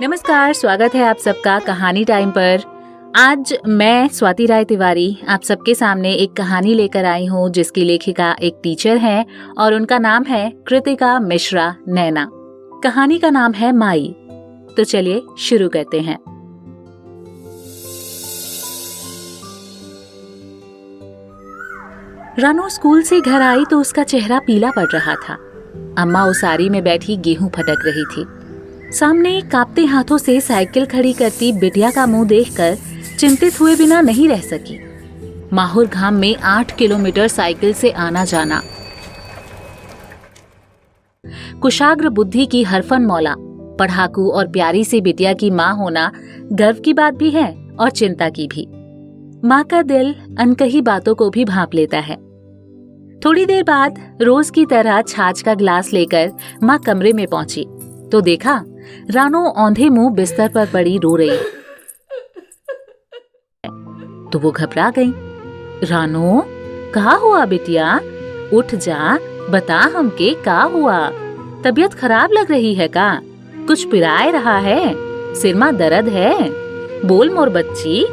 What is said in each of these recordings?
नमस्कार, स्वागत है आप सबका कहानी टाइम पर। आज मैं स्वाति राय तिवारी आप सबके सामने एक कहानी लेकर आई हूँ जिसकी लेखिका एक टीचर हैं और उनका नाम है कृतिका मिश्रा नैना। कहानी का नाम है माई। तो चलिए शुरू करते हैं। रानो स्कूल से घर आई तो उसका चेहरा पीला पड़ रहा था। अम्मा उसारी में बैठी गेहूं फटक रही थी। सामने कांपते हाथों से साइकिल खड़ी करती बिटिया का मुंह देखकर चिंतित हुए बिना नहीं रह सकी। माहुर घाम में 8 किलोमीटर साइकिल से आना जाना। कुशाग्र बुद्धि की हरफन मौला, पढ़ाकू और प्यारी सी बिटिया की माँ होना गर्व की बात भी है और चिंता की भी। माँ का दिल अनकही बातों को भी भांप लेता है। थोड़ी देर बाद रोज की तरह छाछ का गिलास लेकर माँ कमरे में पहुंची तो देखा रानो औंधे मुंह बिस्तर पर पड़ी रो रही। तो वो घबरा गई। रानो, कहा हुआ बिटिया? उठ जा, बता हमके का हुआ? तबीयत खराब लग रही है का? कुछ पिराए रहा है? सिर में दर्द है? बोल मोर बच्ची,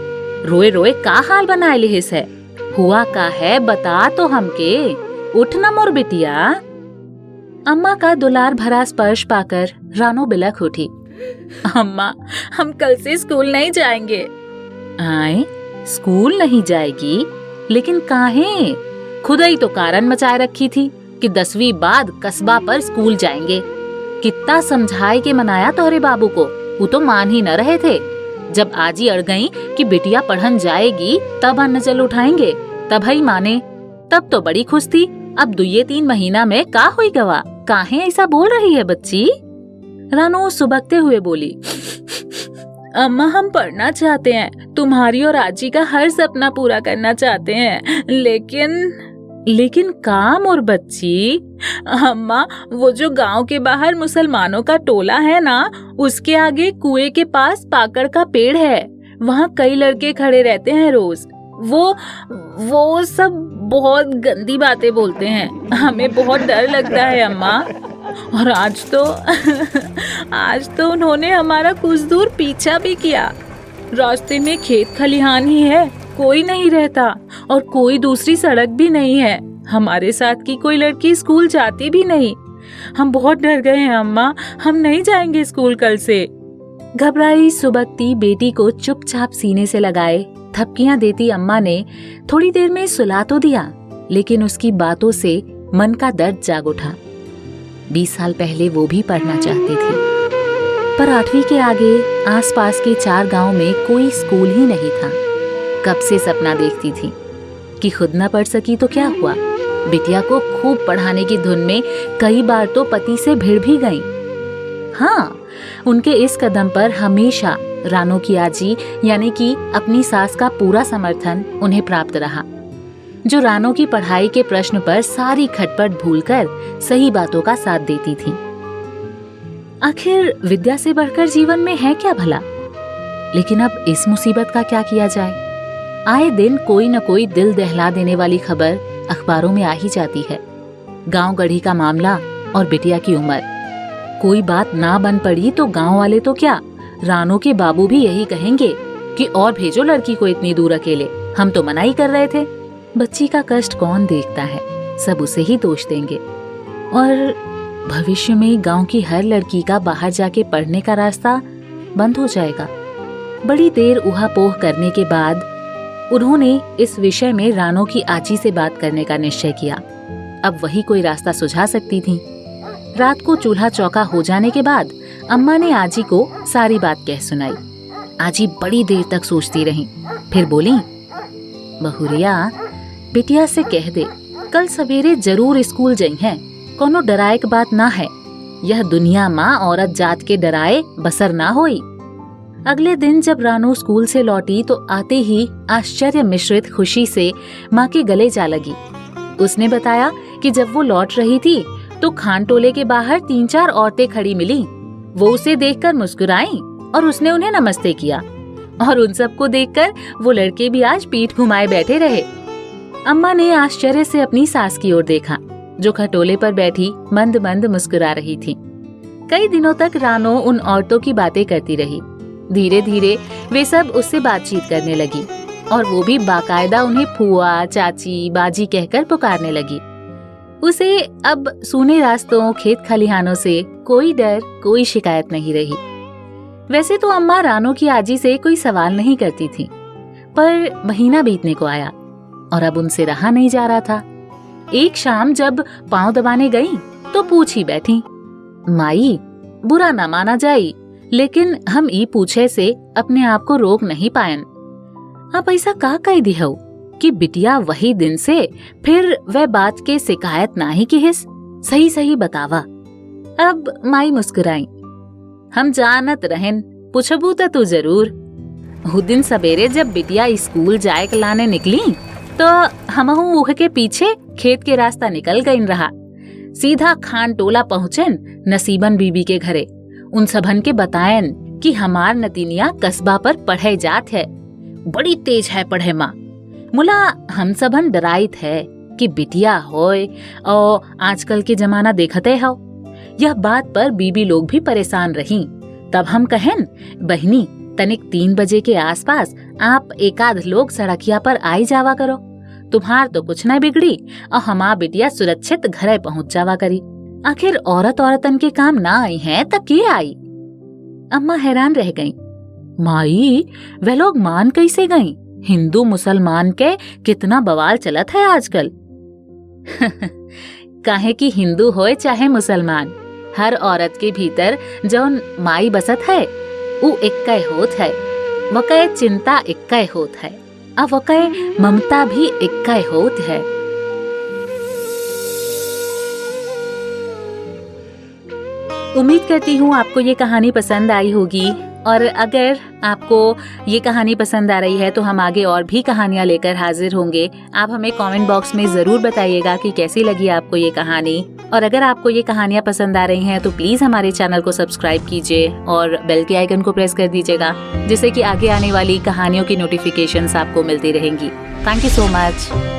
रोए रोए का हाल बनाए लिहिस है? हुआ का है बता तो हमके। उठ ना मोर बिटिया। अम्मा का दुलार भरा स्पर्श पाकर रानो बिलख उठी। अम्मा, हम कल से स्कूल नहीं जाएंगे। आए, स्कूल नहीं जाएगी? लेकिन काहे? खुद ही तो कारण मचाए रखी थी कि 10वीं बाद कस्बा पर स्कूल जाएंगे। कितना समझाए के मनाया तोहरे बाबू को, वो तो मान ही न रहे थे। जब आज ही अड़ गई कि बिटिया पढ़न जाएगी तब अन्न जल उठाएंगे, तब ही माने। तब तो बड़ी खुश थी। अब 2-3 महीना में का हुई गवा? काहे ऐसा बोल रही है बच्ची? रानो सुबकते हुए बोली, अम्मा हम पढ़ना चाहते हैं, तुम्हारी और आजी का हर सपना पूरा करना चाहते हैं, लेकिन काम और बच्ची। अम्मा, वो जो गांव के बाहर मुसलमानों का टोला है ना, उसके आगे कुएं के पास पाकड़ का पेड़ है। वहाँ कई लड़के खड़े रहते हैं रोज। वो सब बहुत गंदी बातें बोलते हैं। हमें बहुत डर लगता है अम्मा। और आज तो उन्होंने हमारा कुछ दूर पीछा भी किया। रास्ते में खेत खलिहान ही है, कोई नहीं रहता और कोई दूसरी सड़क भी नहीं है। हमारे साथ की कोई लड़की स्कूल जाती भी नहीं। हम बहुत डर गए हैं अम्मा, हम नहीं जाएंगे स्कूल कल से। घबराई सुबकती बेटी को चुपचाप सीने से लगाए थपकियां देती अम्मा ने थोड़ी देर में सुला तो दिया, लेकिन उसकी बातों से मन का दर्द जाग उठा। 20 साल पहले वो भी पढ़ना चाहती थी, पर 8वीं के आगे आसपास के 4 गांव में कोई स्कूल ही नहीं था। कब से सपना देखती थी कि खुद न पढ़ सकी तो क्या हुआ, बिटिया को खूब पढ़ाने की धुन में कई बार तो पति से भिड़ भी गई। हाँ, उनके इस कदम पर हमेशा रानो की आजी यानी कि अपनी सास का पूरा समर्थन उन्हें प्राप्त रहा, जो रानो की पढ़ाई के प्रश्न पर सारी खटपट भूलकर सही बातों का साथ देती थी। आखिर विद्या से बढ़कर जीवन में है क्या भला? लेकिन अब इस मुसीबत का क्या किया जाए? आए दिन कोई न कोई दिल दहला देने वाली खबर अखबारों में आ ही जाती है। गांव गढ़ी का मामला और बिटिया की उम्र। कोई बात ना बन पड़ी तो गांव वाले तो क्या, रानो के बाबू भी यही कहेंगे कि और भेजो लड़की को इतनी दूर अकेले। हम तो मना ही कर रहे थे। बच्ची का कष्ट कौन देखता है, सब उसे ही दोष देंगे। और भविष्य में गांव की हर लड़की का बाहर जाके पढ़ने का रास्ता बंद हो जाएगा। बड़ी देर उहापोह करने के बाद उन्होंने इस विषय में रानो की आजी से बात करने का निश्चय किया। अब वही कोई रास्ता सुझा सकती थी। रात को चूल्हा चौका हो जाने के बाद अम्मा ने आजी को सारी बात कह सुनाई। आजी बड़ी देर तक सोचती रही, फिर बोली, बहुरिया, बिटिया से कह दे कल सवेरे जरूर स्कूल जाई हैं। कोनो डराए की बात ना है। यह दुनिया माँ औरत जात के डराए बसर ना होई। अगले दिन जब रानो स्कूल से लौटी तो आते ही आश्चर्य मिश्रित खुशी से माँ के गले जा लगी। उसने बताया कि जब वो लौट रही थी तो खान टोले के बाहर 3-4 औरतें खड़ी मिली। वो उसे देखकर मुस्कुराईं और उसने उन्हें नमस्ते किया और उन सबको देखकर वो लड़के भी आज पीठ घुमाए बैठे रहे। अम्मा ने आश्चर्य से अपनी सास की ओर देखा, जो खटोले पर बैठी मंद मंद मुस्कुरा रही थी। कई दिनों तक रानो उन औरतों की बातें करती रही। धीरे धीरे वे सब उससे बातचीत करने लगी और वो भी बाकायदा उन्हें फुआ, चाची, बाजी कहकर पुकारने लगी। उसे अब सूने रास्तों, खेत खलिहानों से कोई डर, कोई शिकायत नहीं रही। वैसे तो अम्मा रानो की आजी से कोई सवाल नहीं करती थी, पर महीना बीतने को आया और अब उनसे रहा नहीं जा रहा था। एक शाम जब पांव दबाने गई तो पूछ ही बैठी, माई बुरा ना माना जाई, लेकिन हम ई पूछे से अपने आप को रोक नहीं पायन। आप ऐसा का कह दी हो कि बिटिया वही दिन से फिर वह बात के शिकायत ना ही की हिस, सही सही बतावा। अब माई मुस्कुराई, हम जानत रहन, पूछबू तो तू जरूर। उस दिन सवेरे जब बिटिया स्कूल जाए लाने निकली तो हमहू उह के पीछे खेत के रास्ता निकल गईन रहा। सीधा खान टोला पहुँचन नसीबन बीबी के घरे। उन सबन के बतायन कि हमार नतीनिया कस्बा पर पढ़े जात है, बड़ी तेज है पढ़े माँ। मुला हम सबन डराइत है कि बिटिया होय और आजकल के जमाना देखते हो। यह बात पर बीबी लोग भी परेशान रही। तब हम कहें, बहनी तनिक 3 बजे के आसपास आप एकाध लोग सड़किया पर आई जावा करो, तुम्हार तो कुछ न बिगड़ी और हमार बिटिया सुरक्षित घरे पहुँच जावा करी। आखिर औरतन के काम ना आई हैं तो के आई। अम्मा हैरान रह गईं। माई वे लोग मान कैसे गईं? हिंदू मुसलमान के कितना बवाल चलत है आजकल। काहे कि हिंदू होए चाहे मुसलमान, हर औरत के भीतर जौन माई बसत है उ एक्कै होत है, वकै चिंता एक्कै होत है और वकै ममता भी एक्कै होत है। उम्मीद करती हूँ आपको ये कहानी पसंद आई होगी, और अगर आपको ये कहानी पसंद आ रही है तो हम आगे और भी कहानियाँ लेकर हाजिर होंगे। आप हमें कमेंट बॉक्स में ज़रूर बताइएगा कि कैसी लगी आपको ये कहानी, और अगर आपको ये कहानियाँ पसंद आ रही हैं तो प्लीज़ हमारे चैनल को सब्सक्राइब कीजिए और बेल के आइकन को प्रेस कर दीजिएगा, जिससे कि आगे आने वाली कहानियों की नोटिफिकेशंस आपको मिलती रहेंगी। Thank you so much.